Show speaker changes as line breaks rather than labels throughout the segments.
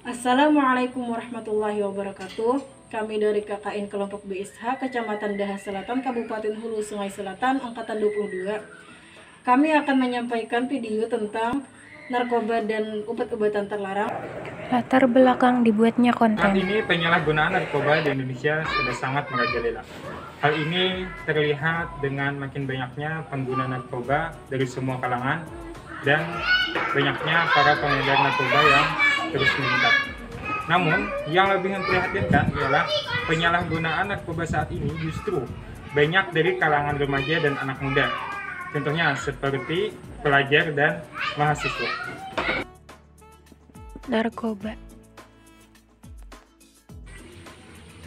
Assalamualaikum warahmatullahi wabarakatuh. Kami dari KKN Kelompok BSH Kecamatan Daha Selatan, Kabupaten Hulu Sungai Selatan, Angkatan 22. Kami akan menyampaikan video tentang narkoba dan obat-obatan terlarang.
Latar belakang dibuatnya konten.
Saat ini penyalahgunaan narkoba di Indonesia sudah sangat merajalela. Hal ini terlihat dengan makin banyaknya pengguna narkoba dari semua kalangan dan banyaknya para pengedar narkoba yang terus meningkat. Namun, yang lebih memprihatinkan ialah penyalahgunaan narkoba saat ini justru banyak dari kalangan remaja dan anak muda. Contohnya seperti pelajar dan mahasiswa.
Narkoba.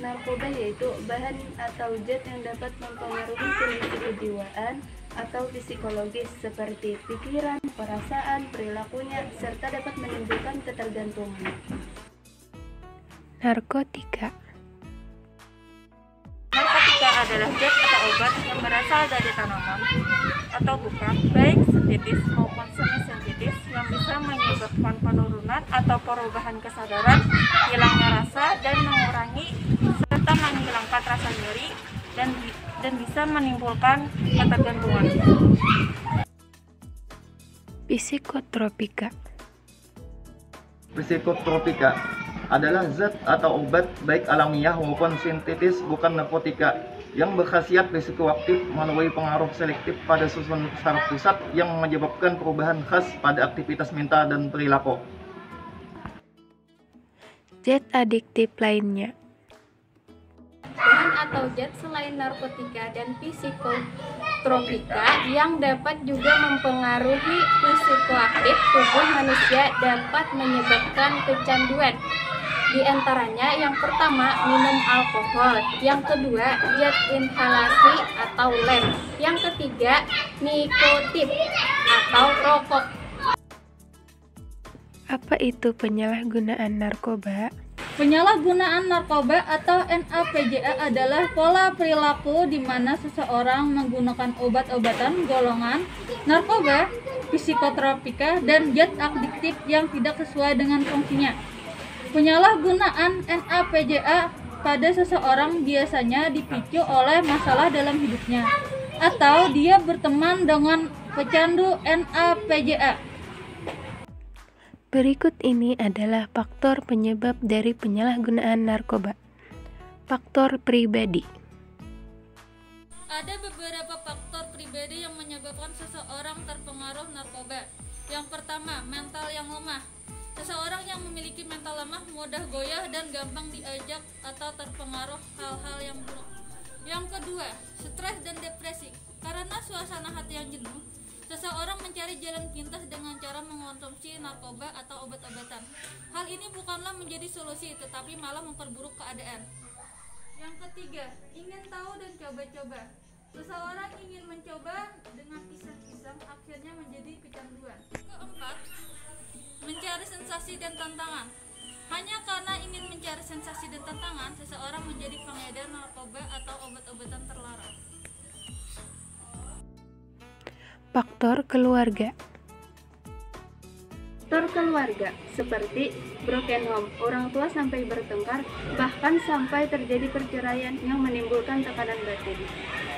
Narkoba yaitu bahan atau zat yang dapat mempengaruhi kondisi kejiwaan atau psikologis seperti pikiran, perasaan, perilakunya, serta dapat menimbulkan ketergantungan.
Narkotika.
Narkotika adalah zat atau obat yang berasal dari tanaman atau bukan, baik sintetis maupun semi-sintetis, yang bisa menyebabkan penurunan atau perubahan kesadaran, hilangnya rasa, dan mengurangi serta menghilangkan rasa nyeri dan bisa menimbulkan ketergantungan.
Psikotropika.
Psikotropika adalah zat atau obat baik alamiah maupun sintetis bukan narkotika yang berkhasiat psikoaktif melalui pengaruh selektif pada susun saraf pusat yang menyebabkan perubahan khas pada aktivitas mental dan perilaku.
Zat adiktif lainnya.
Bahan atau zat selain narkotika dan psikotropika yang dapat juga mempengaruhi psikoaktif tubuh manusia dapat menyebabkan kecanduan. Di antaranya yang pertama minum alkohol, yang kedua zat inhalasi atau lem, yang ketiga nikotin atau rokok.
Apa itu penyalahgunaan narkoba?
Penyalahgunaan narkoba atau NA/PJA adalah pola perilaku di mana seseorang menggunakan obat-obatan golongan narkoba, psikotropika, dan zat adiktif yang tidak sesuai dengan fungsinya. Penyalahgunaan NA/PJA pada seseorang biasanya dipicu oleh masalah dalam hidupnya, atau dia berteman dengan pecandu NA/PJA.
Berikut ini adalah faktor penyebab dari penyalahgunaan narkoba. Faktor pribadi.
Ada beberapa faktor pribadi yang menyebabkan seseorang terpengaruh narkoba. Yang pertama, mental yang lemah. Seseorang yang memiliki mental lemah mudah goyah dan gampang diajak atau terpengaruh hal-hal yang buruk. Yang kedua, stres dan depresi. Karena suasana hati yang jenuh, seseorang mencari jalan pintas dengan cara mengonsumsi narkoba atau obat-obatan. Hal ini bukanlah menjadi solusi, tetapi malah memperburuk keadaan. Yang ketiga, ingin tahu dan coba-coba. Seseorang ingin mencoba dengan iseng-iseng, akhirnya menjadi kecanduan. Keempat, mencari sensasi dan tantangan. Hanya karena ingin mencari sensasi dan tantangan, seseorang menjadi pengedar narkoba atau obat-obatan terlarang.
Faktor keluarga.
Faktor keluarga seperti broken home, orang tua sampai bertengkar, bahkan sampai terjadi perceraian yang menimbulkan tekanan batin.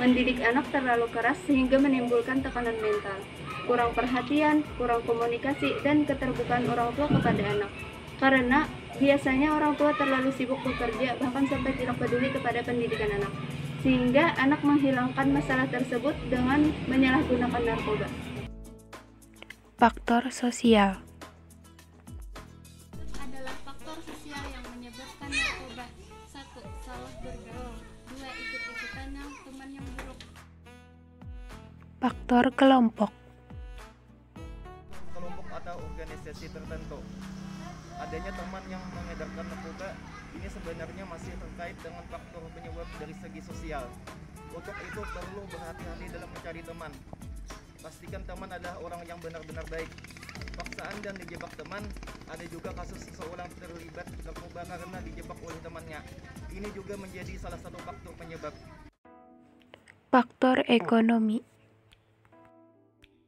Mendidik anak terlalu keras sehingga menimbulkan tekanan mental. Kurang perhatian, kurang komunikasi, dan keterbukaan orang tua kepada anak. Karena biasanya orang tua terlalu sibuk bekerja, bahkan sampai tidak peduli kepada pendidikan anak. Sehingga anak menghilangkan masalah tersebut dengan menyalahgunakan narkoba.
Faktor sosial.
Adalah faktor sosial yang menyebabkan narkoba. 1. Salah bergaul. 2. Ikut-ikutan yang teman yang buruk.
Faktor kelompok.
Kelompok atau organisasi tertentu. Adanya teman yang mengedarkan narkoba ini sebenarnya masih terkait dengan faktor penyebab dari segi sosial. Untuk itu perlu berhati-hati dalam mencari teman. Pastikan teman adalah orang yang benar-benar baik. Paksaan dan dijebak teman. Ada juga kasus seseorang terlibat narkoba karena dijebak oleh temannya. Ini juga menjadi salah satu faktor penyebab.
Faktor ekonomi.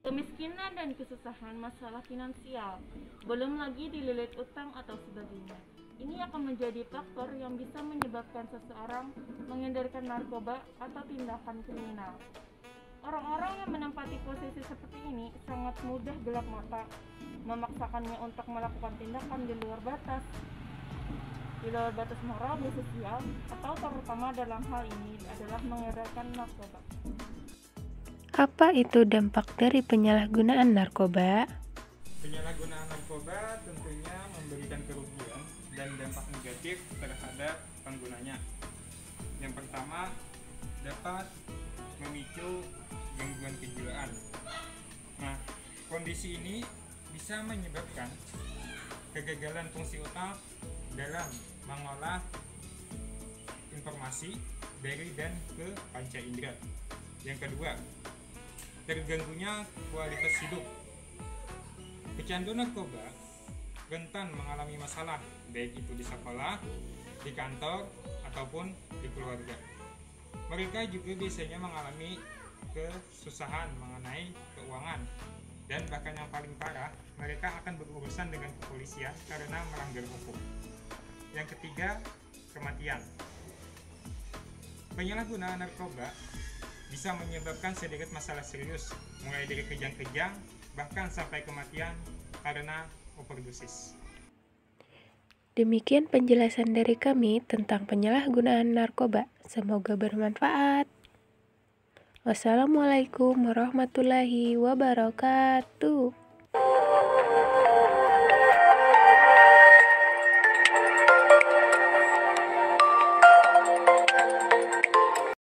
Kemiskinan dan kesusahan masalah finansial, belum lagi dililit utang atau sebagainya. Ini akan menjadi faktor yang bisa menyebabkan seseorang menghindarkan narkoba atau tindakan kriminal. Orang-orang yang menempati posisi seperti ini sangat mudah gelap mata, memaksakannya untuk melakukan tindakan di luar batas moral dan sosial, atau terutama dalam hal ini adalah mengedarkan narkoba.
Apa itu dampak dari penyalahgunaan narkoba?
Penyalahgunaan narkoba tentunya memberikan kerugian dan dampak negatif terhadap penggunanya. Yang pertama, dapat memicu gangguan kejiwaan. Nah, kondisi ini bisa menyebabkan kegagalan fungsi otak dalam mengolah informasi dari dan ke panca indera. Yang kedua, terganggunya kualitas hidup. Pecandu narkoba rentan mengalami masalah, baik itu di sekolah, di kantor, ataupun di keluarga. Mereka juga biasanya mengalami kesusahan mengenai keuangan, dan bahkan yang paling parah, mereka akan berurusan dengan kepolisian karena melanggar hukum. Yang ketiga, kematian. Penyalahgunaan narkoba bisa menyebabkan sedikit masalah serius, mulai dari kejang-kejang, bahkan sampai kematian karena overdosis.
Demikian penjelasan dari kami tentang penyalahgunaan narkoba. Semoga bermanfaat. Wassalamualaikum warahmatullahi wabarakatuh.